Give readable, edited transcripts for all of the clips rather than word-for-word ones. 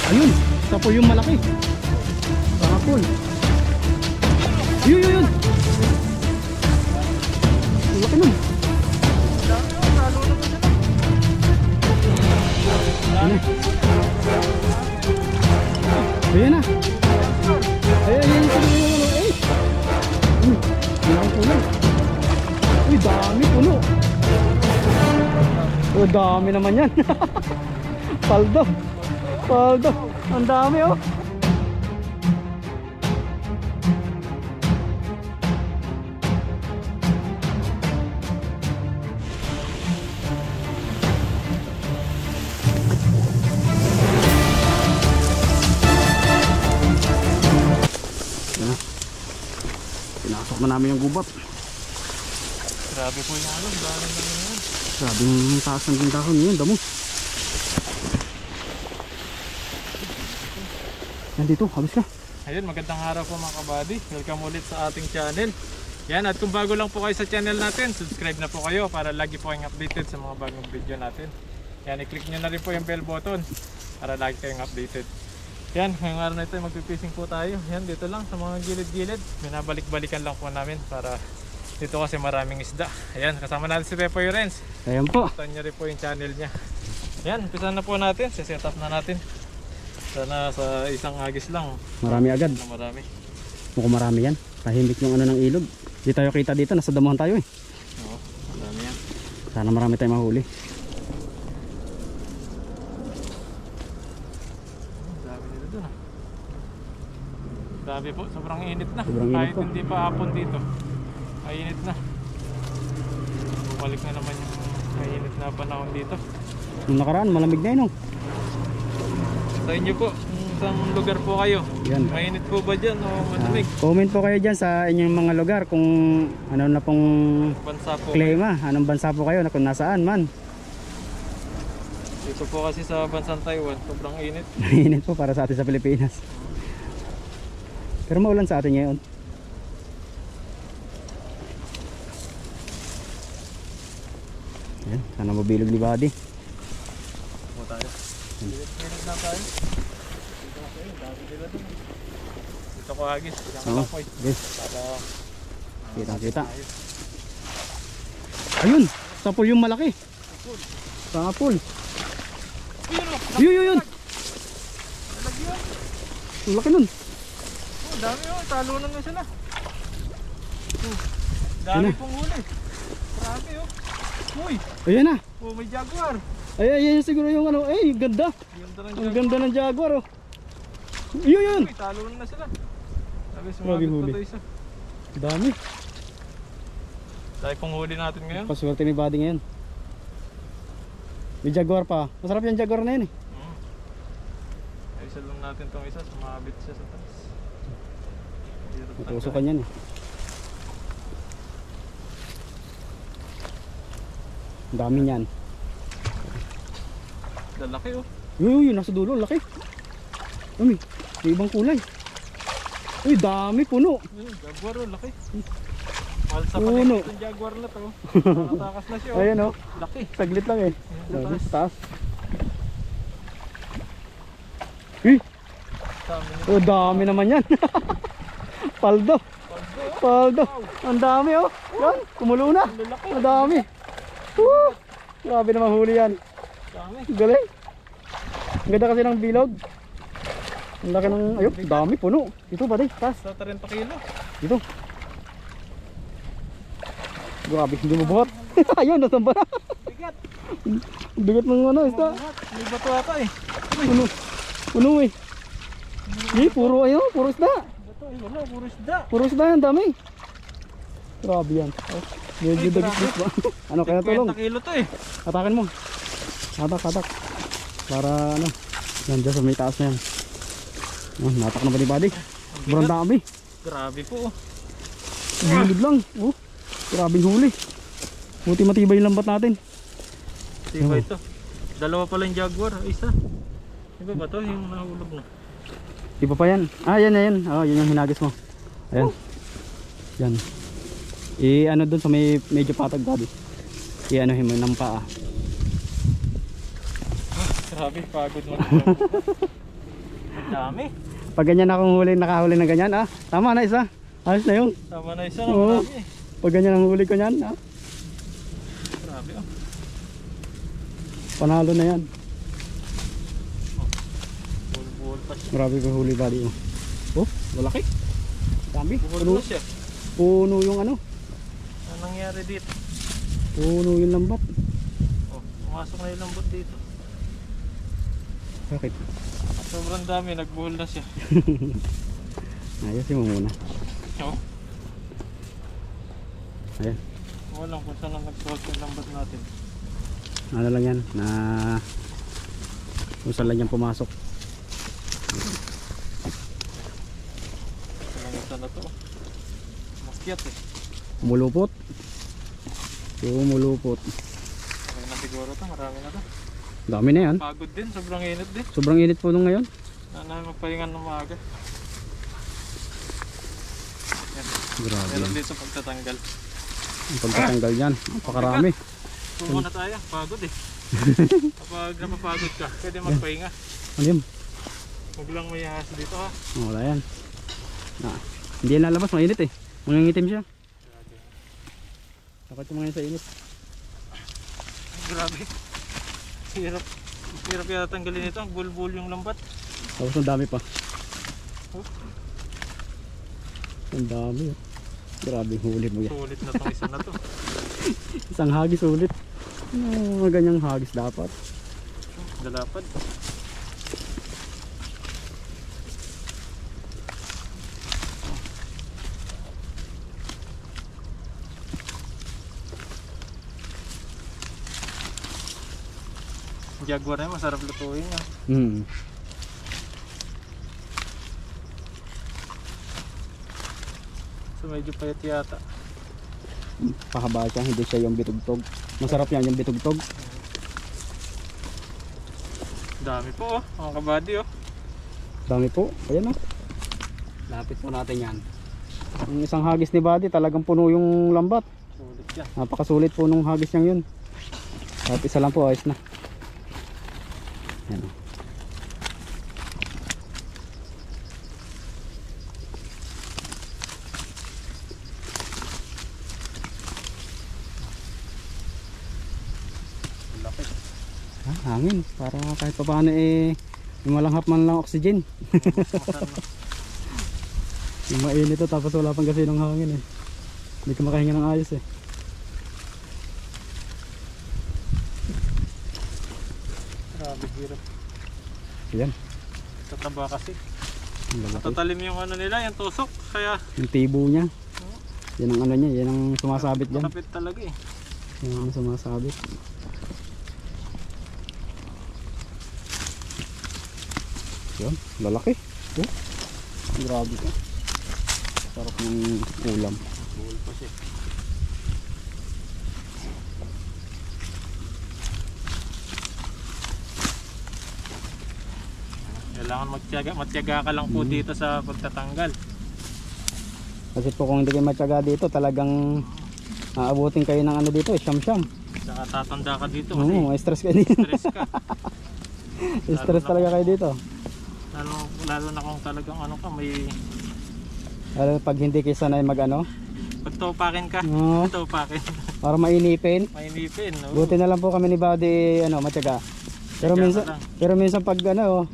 Ayun, tapos yung malaki. Tapos. Yun. Ang laki nun. Ayan na. Ayan yung puno. Uy, dami puno. Oh, dami naman yan. Paldo. Ang dami oh. Pinasok na namin yung gubat. Grabe po yung ano, dami na yun. Grabe yung taas ng dahon yun, damo. Nandito, habis ka. Ayun, magandang araw po mga kabady. Welcome ulit sa ating channel. Yan, at kung bago lang po kayo sa channel natin, subscribe na po kayo para lagi po kayong updated sa mga bagong video natin. Yan, i-click nyo na rin po yung bell button para lagi kayong updated. Yan, ngayong araw na ito magpipising po tayo. Yan, dito lang sa mga gilid-gilid. Binabalik-balikan lang po namin para dito kasi maraming isda. Ayan, kasama natin si Pepoy Renz. Ayan po. Ito nyo rin po yung channel niya. Yan, umpisa na po natin. Set up na natin. Sana sa isang agis lang. Marami agad. Marami. Mukhang marami yan. Tahimik yung ano ng ilog. Di tayo kita dito, nasa damuhan tayo eh. Oo, marami yan. Sana marami tayong mahuli. Dami nila dun ah. Dami po, sobrang init na. Sobrang init kahit po. hindi pa hapon dito. Mainit na. Bumalik na naman yung mainit na panahon dito. Nung nakaraan, malamig na yun oh. Sa inyo po, kung saan lugar po kayo? Yan. Mainit po ba dyan o malamig? Comment po kayo dyan sa inyong mga lugar kung ano na pong Bansa po. klima. Anong bansa po kayo na kung nasaan man. Dito po kasi sa bansang Taiwan, sobrang init. Mainit po para sa atin sa Pilipinas. Pero maulan sa atin ngayon. Ayan, sana mabilog ni Buddy. Po tayo. Init lang tayo. Dito na kayo, dami nila dun. Dito ko agis. Diyan ka Oo, lang po. yes. Para Kita. Ayun, sapul yung malaki. Sapul. Yun. Nalagyan. Ang laki nun. Oh, dami oh, talunan na sila. Dami Yun na. pong huli. Grabe oh. Uy, Ayan na. oh, may jaguar. Ayan siguro yung ano. Ay, ganda. Ganda ng Ang jaguar. ganda ng jaguar oh. Yun. Uy, talunan na sila. Sabi Grabe sumabit huli. pa ito isa. Dami. Dahil pong huli natin ngayon. Paswerte ni Buddy ngayon. May jaguar pa. Masarap yung jaguar na yun eh. Ay, isa lang natin tong isa. Sumabit siya sa taas. Hirap Matusukan yan eh. Ang dami niyan. lalaki oh. Yun, nasa dulo, laki. May ibang kulay. Uy, dami, puno. Yun, jaguar oh, laki. Mahal sa Puno. paligid ng jaguar na to. Nakatakas na siya oh. Ayan oh, Laki. saglit lang eh. Ayan, sa Taas. taas. Uy, Dami niya. oh, dami naman yan. Paldo. Paldo. Ang dami oh. Yan, kumulo na. Ang lalaki. Ang dami. Woo! Grabe naman huli yan. Dami. Galing. Ang ganda kasi ng bilog. Ang laki ng, ayun, dami, puno. Dito ba taas. Sa 30 kilo. Dito. Grabe, hindi mo buhat. Ayun, nasamba na. Bigat. Bigat ng ano, isda. May bato ata eh. Puno. Puno eh. Hindi, puro ayun, puro isda. Bato, wala, puro isda. Puro isda yan, dami. Grabe yan. Oh, medyo Ay, dagit ba? Ano, kaya tulong? 50 kilo to eh. Hatakin mo. Hatak. Para ano, yan dyan sa may taas na yan. Oh, natak na ba ni Buddy? Sobrang dami. Grabe po oh. Gilid lang. Oh, grabing huli. Buti matibay yung lambat natin. Diba ito? Dalawa pala yung jaguar, isa. Diba ba to yung nahulog na? Di pa yan. Ah, yan. Oh, yun yung hinagis mo. Ayan. Yan. Ano dun sa may medyo patag Buddy. I-ano mo ng paa. Grabe, pagod mo. Dami. Pag ganyan akong huli, nakahuli ng ganyan, tama na isa. Ayos na yun. Tama na isa, Oo. marami. Pag ganyan ang huli ko niyan, Grabe oh. panalo na yan. Buhol-buhol pa siya. Grabe ko huli bali. Oh, malaki. Dami. Buhol pa siya. Puno yung ano. Ano nangyari dito? Puno yung lambat. Oh, pumasok na yung lambot dito. Bakit? Sobrang dami, nagbuhol na siya. Ayusin mo muna. Oh, Ayan. walang kung saan ang nagsuot yung lambot natin. Ano lang yan, na kung saan lang yan pumasok. Walang isa na to. Maskiyat eh. Mulupot. Yung mulupot. Okay na siguro to, marami na to. Dami na yan. Pagod din, sobrang init din. Sobrang init po nung ngayon. Na magpahinga ng maaga. Yan. Grabe Meron yan. dito pagtatanggal. Ang pagtatanggal yan, napakarami. Tumo na tayo, pagod eh. Kapag napapagod ka, pwede magpahinga. Ano yun? Huwag lang may ahas dito ha. Wala yan. Hindi yan lalabas, mainit eh. Mangingitim siya. Dapat yung mga yun sa init. Grabe. Hirap. Hirap yata tanggalin ito. Bulbul yung lambat. Tapos ang dami pa. Oh. Ang dami. Grabe, huli mo yan. Sulit na tong isa na to. Isang hagis ulit. Mga ganyang hagis dapat. Dalapad. Jaguar na masarap lutuin yan. So medyo payat yata. Pahaba siya, hindi siya yung bitugtog. Masarap yan yung bitugtog. Dami po oh, mga kabady oh. Dami po, ayan o. Lapit po natin yan. Yung isang hagis ni Buddy talagang puno yung lambat. Sulit yan. Napakasulit po nung hagis niyang yun. Kahit isa lang po, ayos na. Ayan o. Laki. Hangin, para kahit pa paano yung malanghap man lang oxygen. Masarap na. Yung mainit to tapos wala pang kasi ng hangin eh. Hindi ka makahinga ng ayos eh. Grabe hirap. Ayan, Tataba kasi. ang lalaki. Matatalim yung ano nila, yung tusok. Kaya Yung tibo niya. Yan ang ano niya, yan ang sumasabit dyan. makapit talaga eh. Yan ang sumasabit. Yan, lalaki. Oh, grabe ka. Sarap ng ulam. Buhol pa siya. Kailangan magtiyaga ka lang po dito sa pagtatanggal. Kasi po kung hindi kayo matyaga dito, talagang aabutin kayo ng ano dito, siyam-siyam. Saka tatanda ka dito kasi Oo, stress kayo dito. stress ka. Stress talaga kayo dito. Lalo na kung talagang ano ka, may Lalo pag hindi kayo sanay mag ano, pagtopakin ka. Oo. Topakin. para mainipin. Mainipin. No? Buti na lang po kami ni Buddy, ano, matyaga. Pero Matyaga minsan, ka lang. pero minsan pag ano,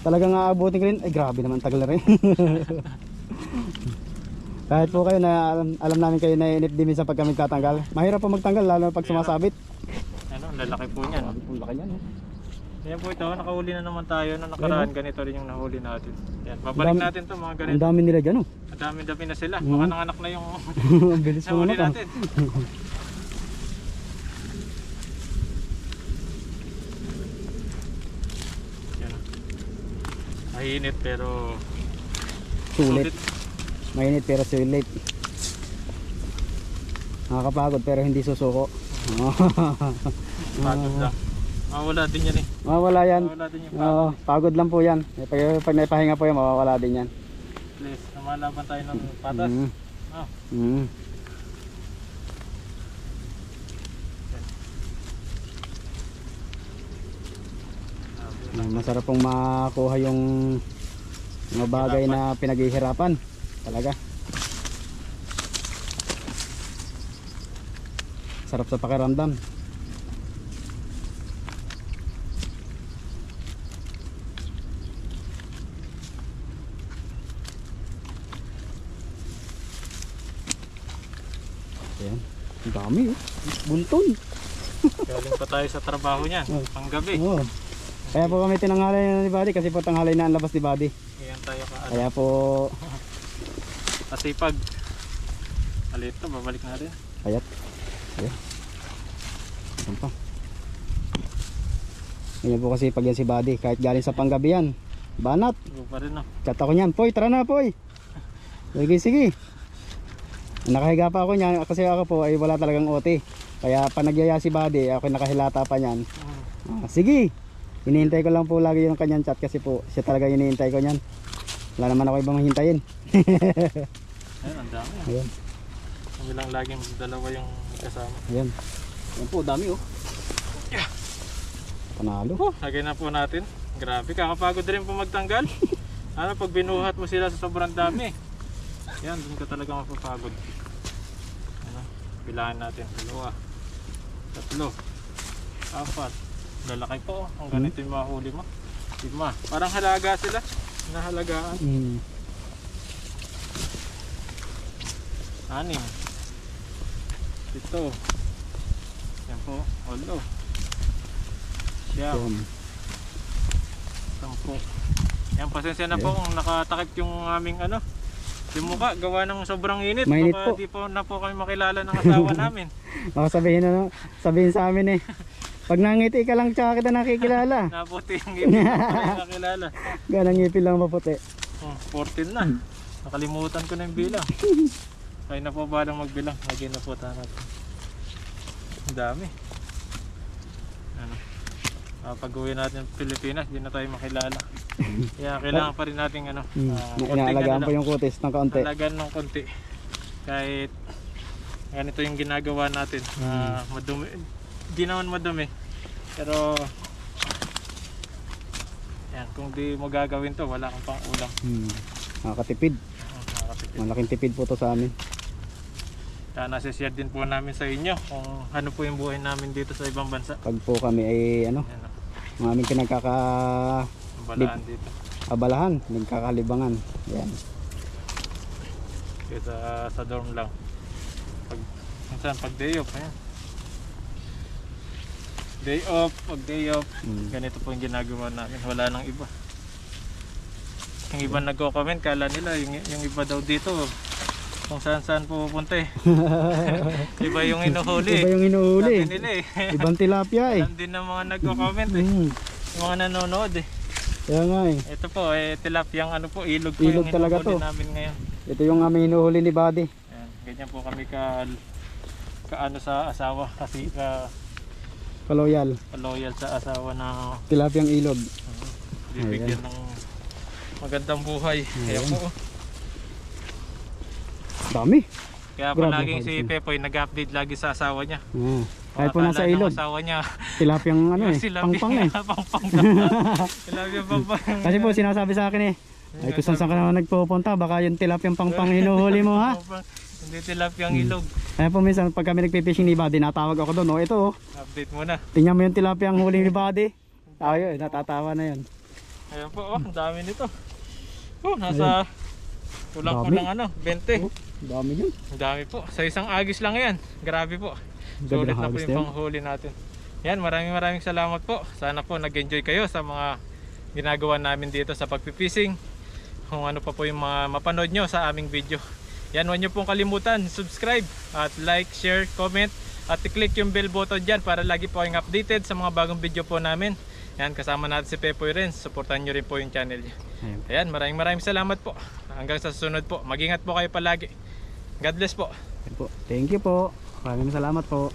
talagang aabutin ka rin, ay grabe naman, tagal na rin. Kahit po kayo na alam namin kayo na inip din minsan pag kami tatanggal. Mahirap po magtanggal lalo na pag sumasabit. Ano, ang lalaki po niyan. Grabe po laki yan. Yan po ito, nakahuli na naman tayo. Na nakaraan, ganito rin yung nahuli natin. Yan, babalik Ang dami- natin to mga Ang ganito. dami nila dyan oh. Ang dami-dami na sila. Mhm. Mga nanganak na yung Ang bilis mo nahuli na natin. Yan. Mainit pero Sulit. Mainit pero sulit. Nakakapagod pero hindi susuko. Pagod lang. Mawala din yan eh. Mawawala yan. Mawala din yung Oo, pagod. pagod lang po yan. Pag naipahinga po yan, mawawala din yan. Please, namalaban tayo ng patas. Mm. Ah, Mm. sabi na. Masarap pong makuha yung Mga bagay na pinaghihirapan talaga. Sarap sa pakiramdam. Ayan, ang dami oh. Bunton. Galing pa tayo sa trabaho niyan, panggabi. Oo. Kaya po kami tinanghalay na ni Buddy kasi po tanghalay na ang labas ni Buddy. Ayan tayo ka. Kaya po Kasi pag alito, babalik natin. ayat. Ayan. Ayan pa. Ganyan po kasi pag yan si Buddy, kahit galing sa panggabi yan, banat. Iba pa rin no. Chat ako niyan, Poy, tara na Poy. Sige, sige. Nakahiga pa ako niyan kasi ako po ay wala talagang OT. Kaya pa nagyaya si Buddy, ako nakahilata pa niyan. Sige. Hinihintay ko lang po lagi yung kanyang chat kasi po siya talaga hinihintay ko niyan. Wala naman ako ibang hintayin. Ayun, ang dami. Ayan. Kami lang laging dalawa yung kasama. Ayan. Ayan po, dami oh. Yeah. Panalo. Lagay na po natin. Grabe, kakapagod rin po magtanggal. Ano, pag binuhat mo sila sa sobrang dami. Yan, dun ka talaga mapapagod. Ano, bilangan natin. 2, 3, 4. Lalaki po. Ang ganito yung mahuli mo. 5. Parang halaga sila. Nahalagaan. 6. 7. Yan po. 8. 9. Ayan. 10. Yan, pasensya na po kung nakatakip yung aming ano, yung mukha, gawa ng sobrang init. Mainit Baka po. di po na po kami makilala ng asawa namin. Baka sabihin na, sabihin sa amin eh. Pag nangiti ka lang tsaka kita nakikilala. Naputi yung ngipin, hindi ko rin nakilala. Ganang ngipin lang maputi. 14 na. Nakalimutan ko na yung bilang. Kaya na po balang magbilang. Lagyan na po tayo natin. Ang dami. Ano? Pag uwi natin ng Pilipinas, hindi na tayo makilala. Kaya kailangan pa rin natin ano, Inaalagaan po yung kutis ng kaunti. alagaan ng konti. Kahit ganito yung ginagawa natin. Madumi. Hindi naman madumi. Pero yan, kung di mo gagawin to, wala kang pang ulam. Nakakatipid. Nakakatipid. Malaking tipid po to sa amin. Kaya nasi-share din po namin sa inyo kung ano po yung buhay namin dito sa ibang bansa. Pag po kami ay ano, Yan, ang aming ang balaan dito. abalahan, nagkakalibangan. Yan. Kaya sa dorm lang. Minsan pag day off, ayan. Pag day off, ganito po yung ginagawa namin. Wala nang iba. Yung iba nagko-comment, kala nila yung iba daw dito kung saan pupunta eh. Iba yung inuhuli. Iba yung inuhuli. Sabi nila eh. Ibang tilapia eh. Alam din ng mga nagko-comment eh. Yung mga nanonood eh. Kaya nga eh. Ito po tilapiyang ano po, ilog po Ilog yung talaga inuhuli to. namin ngayon. Ito yung aming inuhuli ni Buddy. Ayan, ganyan po kami kaano sa asawa kasi Kaloyal. loyal sa asawa na Tilapiyang ilog. bibigyan ng magandang buhay. Kaya po. Dami. Kaya Grabe, palaging si Hodgson. Pepoy nag-update lagi sa asawa niya. Kahit po nasa Akala ng ilog. asawa niya. Tilapiyang ano eh. Pangpang eh. Pangpang. Tilapia pangpang. Kasi po sinasabi sa akin eh. Ay kung saan ka naman nagpupunta, baka yung tilapiyang pangpang hinuhuli mo ha. Hindi tilapiyang ilog. Kaya po minsan pag kami nagpipishing ni Buddy, natawag ako doon. Ito oh. Update muna. Tingnan mo yung tilapiyang huli ni Buddy. Ayun, natatawa na yun. Ayan po, ang dami nito. Nasa kulang-kulang ano, 20. Dami yun. Ang dami po. Sa isang agis lang yan. Grabe po. Sulit na po yung panghuli natin. Yan, maraming salamat po. Sana po nag-enjoy kayo sa mga ginagawa namin dito sa pagpipishing. Kung ano pa po yung mga mapanood nyo sa aming video. Yan, huwag nyo pong kalimutan, subscribe at like, share, comment at i-click yung bell button dyan para lagi po kayong updated sa mga bagong video po namin. Yan, kasama natin si Pepoy rin. Supportan nyo rin po yung channel niya. Ayan, maraming salamat po. Hanggang sa susunod po. Mag-ingat po kayo palagi. God bless po. Thank you po. Maraming salamat po.